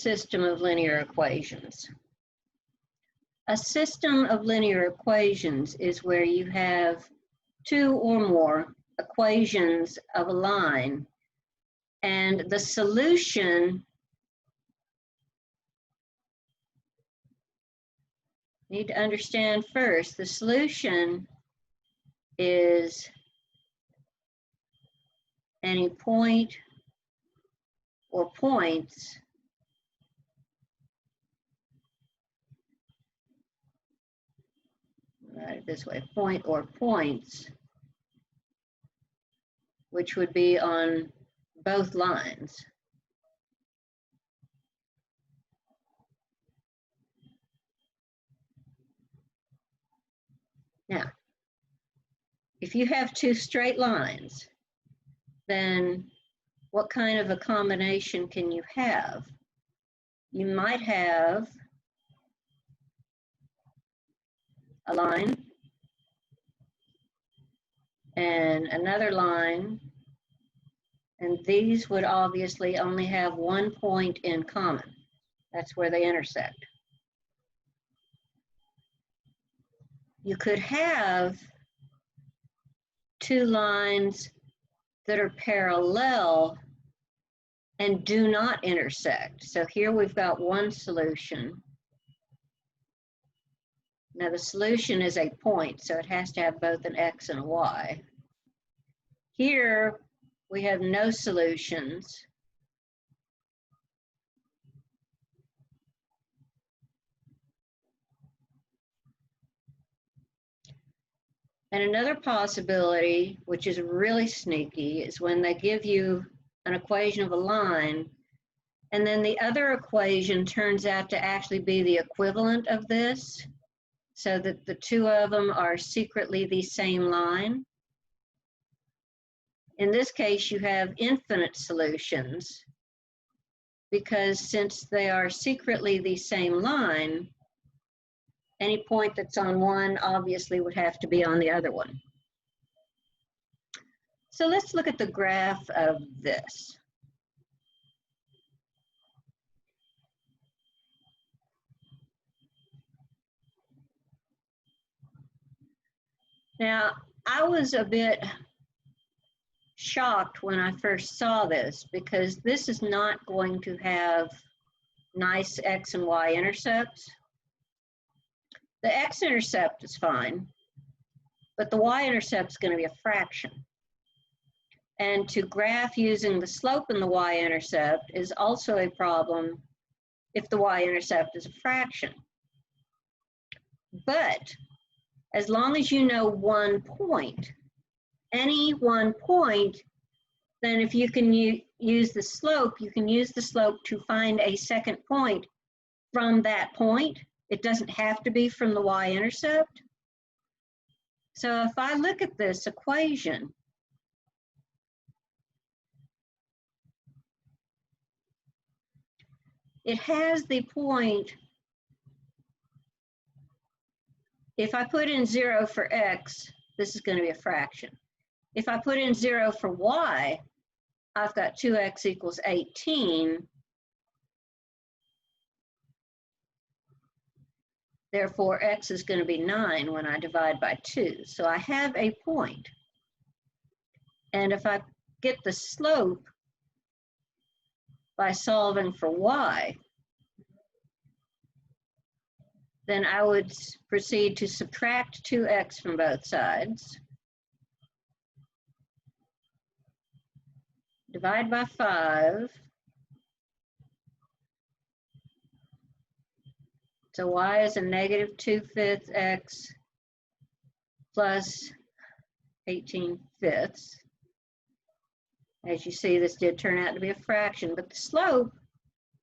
system of linear equations? A system of linear equations is where you have two or more equations of a line, and the solution need to understand first, the solution is any point or points write it this way, point or points, which would be on both lines. Now, if you have two straight lines, then what kind of a combination can you have? You might have a line and another line, and these would obviously only have one point in common. That's where they intersect. You could have two lines that are parallel and do not intersect. So here we've got one solution. Now the solution is a point, so it has to have both an x and a y. Here we have no solutions. And another possibility, which is really sneaky, is when they give you an equation of a line, and then the other equation turns out to actually be the equivalent of this, so that the two of them are secretly the same line. In this case, you have infinite solutions, because since they are secretly the same line, any point that's on one obviously would have to be on the other one. So let's look at the graph of this. Now, I was a bit shocked when I first saw this, because this is not going to have nice x and y intercepts. The x-intercept is fine, but the y-intercept is going to be a fraction. And to graph using the slope in the y-intercept is also a problem if the y-intercept is a fraction. But as long as you know one point, any one point, then if you can use the slope, you can use the slope to find a second point from that point. It doesn't have to be from the y-intercept. So if I look at this equation, it has the point, if I put in 0 for x, this is going to be a fraction. If I put in 0 for y, I've got 2x equals 18. Therefore, x is going to be 9 when I divide by 2. So I have a point. And if I get the slope by solving for y, then I would proceed to subtract 2x from both sides, divide by 5, so y is a negative 2/5 x plus 18/5. As you see, this did turn out to be a fraction, but the slope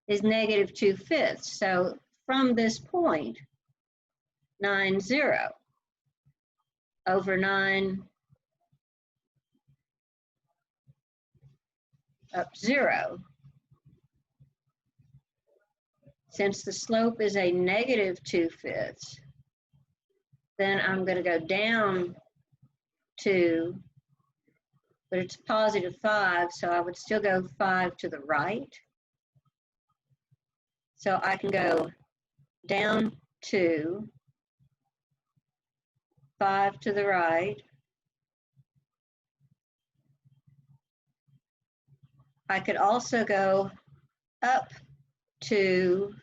is negative 2/5. So from this point, 9, 0 over 9 up 0. Since the slope is a negative 2/5, then I'm going to go down 2, but it's positive 5, so I would still go 5 to the right. So I can go down 2, 5 to the right. I could also go up 2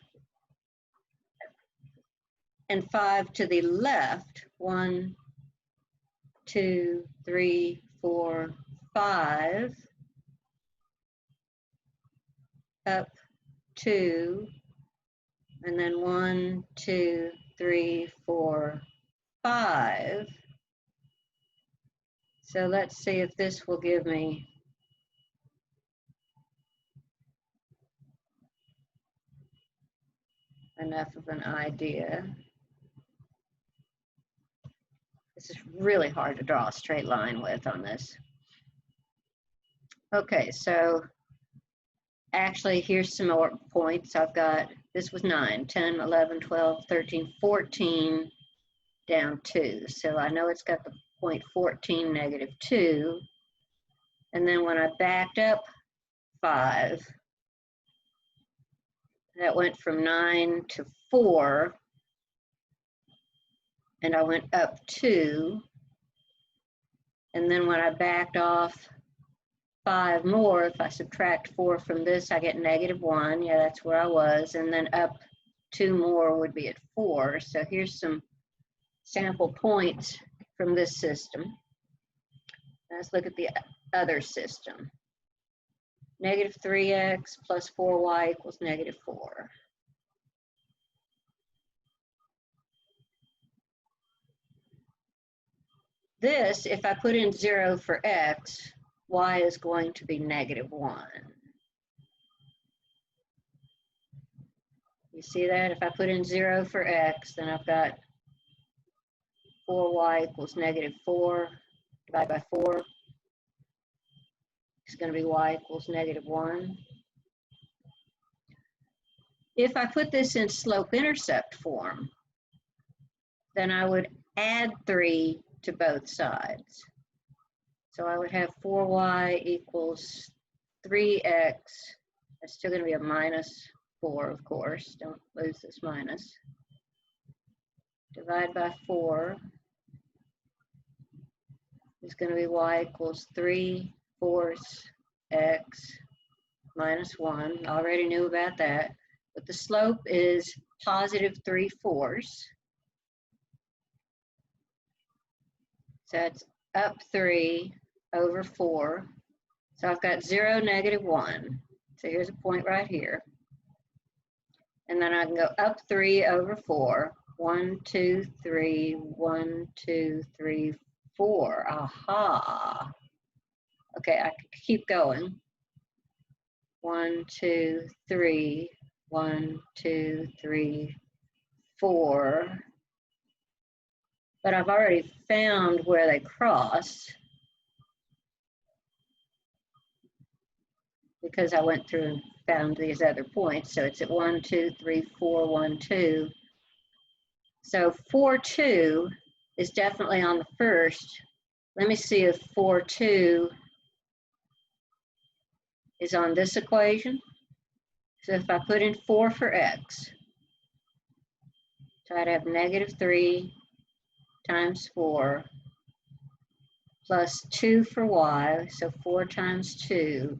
and 5 to the left. 1, 2, 3, 4, 5. Up 2, and then 1, 2, 3, 4, 5. So let's see if this will give me enough of an idea. This is really hard to draw a straight line with on this. Okay, so actually here's some more points. I've got, this was 9, 10, 11, 12, 13, 14, down 2. So I know it's got the point 14, negative 2. And then when I backed up 5, that went from 9 to 4, and I went up 2. And then when I backed off 5 more, if I subtract 4 from this, I get negative 1. Yeah, that's where I was. And then up 2 more would be at 4. So here's some sample points from this system. Let's look at the other system. Negative 3x plus 4y equals negative 4. This, if I put in 0 for x, y is going to be negative 1. You see that? If I put in 0 for x, then I've got 4y equals negative 4. Divide by 4. It's going to be y equals negative 1. If I put this in slope-intercept form, then I would add 3 to both sides. So I would have 4y equals 3x. That's still going to be a minus 4, of course. Don't lose this minus. Divide by 4 is going to be y equals 3/4 x minus 1. Already knew about that. But the slope is positive 3/4. So it's up 3 over 4. So I've got 0, negative 1. So here's a point right here. And then I can go up 3 over 4. 1, 2, 3, 1, 2, 3, 4. Aha. Okay, I can keep going. 1, 2, 3, 1, 2, 3, 4. But I've already found where they cross because I went through and found these other points. So it's at 1, 2, 3, 4, 1, 2. So 4, 2 is definitely on the first. Let me see if 4, 2 is on this equation. So if I put in 4 for x, so I'd have negative 3 times 4 plus 2 for y, so 4 times 2.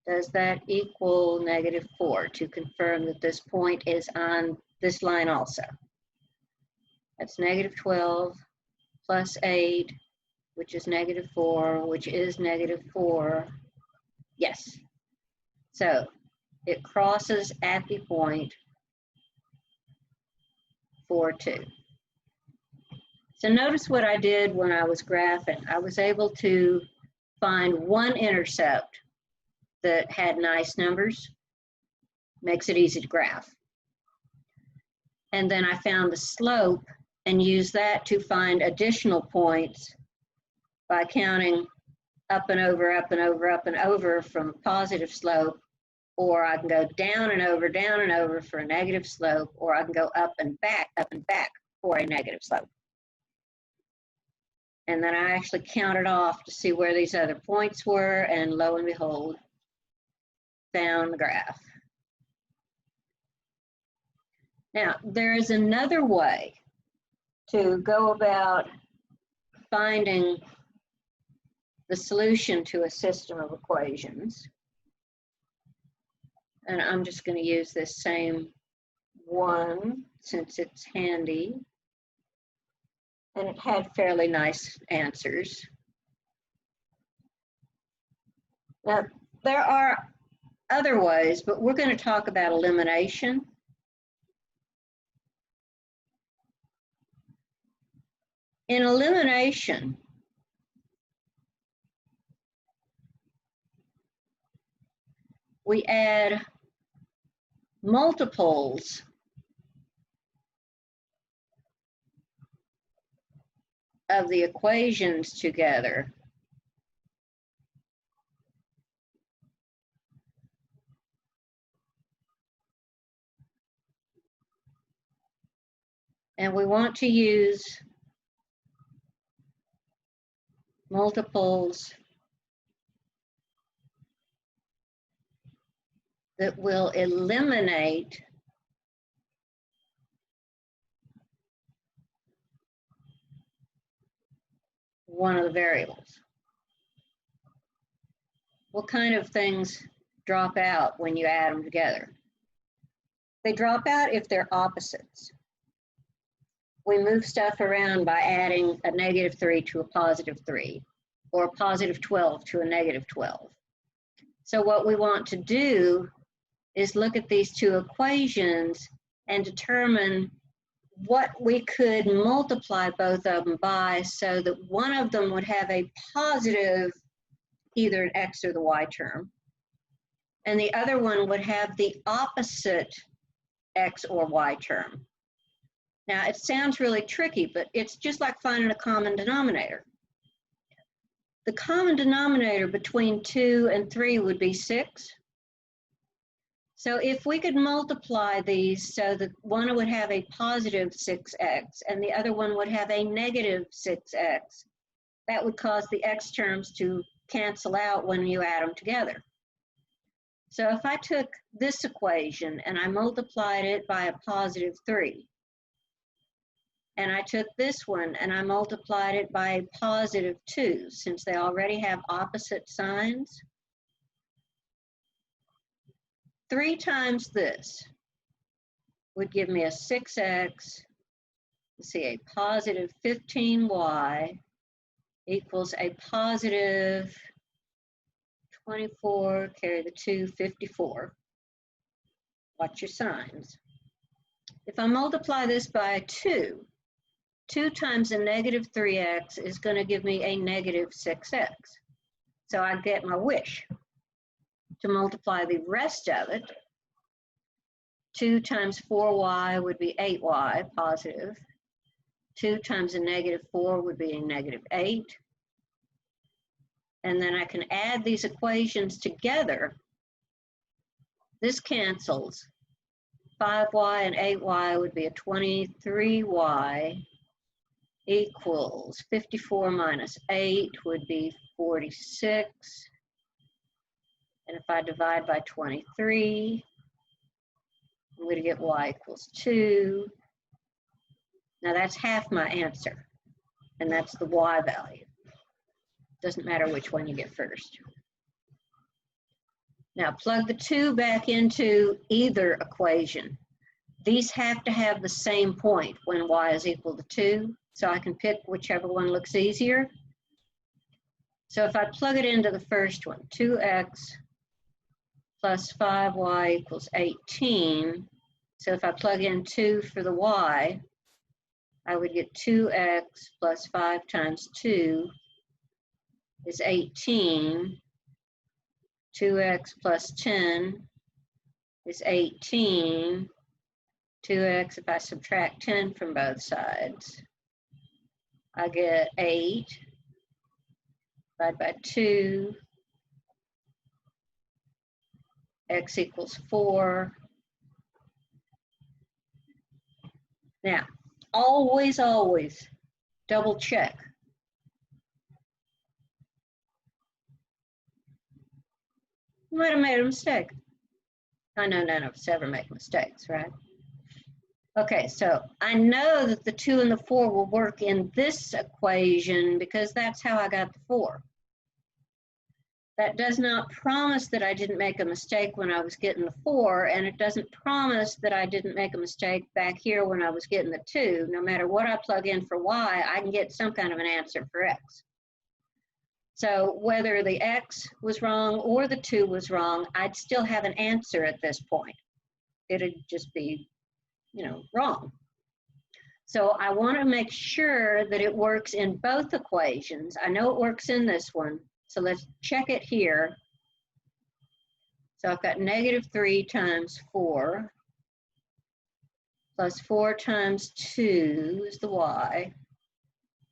Does that equal negative 4 to confirm that this point is on this line also? That's negative 12 plus 8, which is negative 4, which is negative 4. Yes. So it crosses at the point 4, 2. So notice what I did when I was graphing. I was able to find one intercept that had nice numbers, makes it easy to graph. And then I found the slope and used that to find additional points by counting up and over, up and over, up and over from positive slope, or I can go down and over for a negative slope, or I can go up and back for a negative slope. And then I actually counted off to see where these other points were, and lo and behold, found the graph. Now, there is another way to go about finding the solution to a system of equations. And I'm just going to use this same one since it's handy. And it had fairly nice answers. Now, there are other ways, but we're going to talk about elimination. In elimination, we add multiples of the equations together. And we want to use multiples that will eliminate one of the variables. What kind of things drop out when you add them together? They drop out if they're opposites. We move stuff around by adding a -3 to a +3, or a +12 to a -12. So what we want to do is look at these two equations and determine what we could multiply both of them by so that one of them would have a positive, either an x or the y term, and the other one would have the opposite x or y term. Now, it sounds really tricky, but it's just like finding a common denominator. The common denominator between 2 and 3 would be 6. So if we could multiply these so that one would have a positive 6x and the other one would have a negative 6x, that would cause the x terms to cancel out when you add them together. So if I took this equation and I multiplied it by a +3, and I took this one and I multiplied it by a +2, since they already have opposite signs, 3 times this would give me a 6x, let's see, a +15y equals a +24, carry the 2, 54. Watch your signs. If I multiply this by 2, 2 times a -3x is going to give me a -6x. So I get my wish. To multiply the rest of it, 2 times 4y would be 8y, positive. 2 times a -4 would be a -8. And then I can add these equations together. This cancels. 5y and 8y would be a 23y equals 54 minus 8 would be 46. And if I divide by 23, I'm going to get y equals 2. Now that's half my answer, and that's the y value. Doesn't matter which one you get first. Now plug the 2 back into either equation. These have to have the same point when y is equal to 2, so I can pick whichever one looks easier. So if I plug it into the first one, 2x plus 5y equals 18. So if I plug in 2 for the y, I would get 2x plus 5 times 2 is 18. 2x plus 10 is 18. 2x, if I subtract 10 from both sides, I get 8. Divide by 2. X equals 4. Now, always, always double check. You might have made a mistake. I know none of us ever make mistakes, right? Okay, so I know that the 2 and the 4 will work in this equation because that's how I got the 4. That does not promise that I didn't make a mistake when I was getting the 4, and it doesn't promise that I didn't make a mistake back here when I was getting the 2. No matter what I plug in for y, I can get some kind of an answer for x. So whether the x was wrong or the 2 was wrong, I'd still have an answer at this point. It'd just be, wrong. So I want to make sure that it works in both equations. I know it works in this one, so let's check it here. So I've got -3 times 4 plus 4 times 2 is the y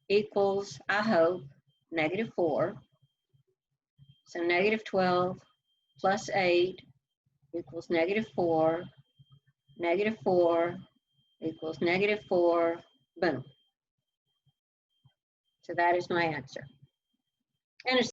equals, I hope, -4. So -12 plus 8 equals -4. -4 equals -4. Boom. So that is my answer. And it's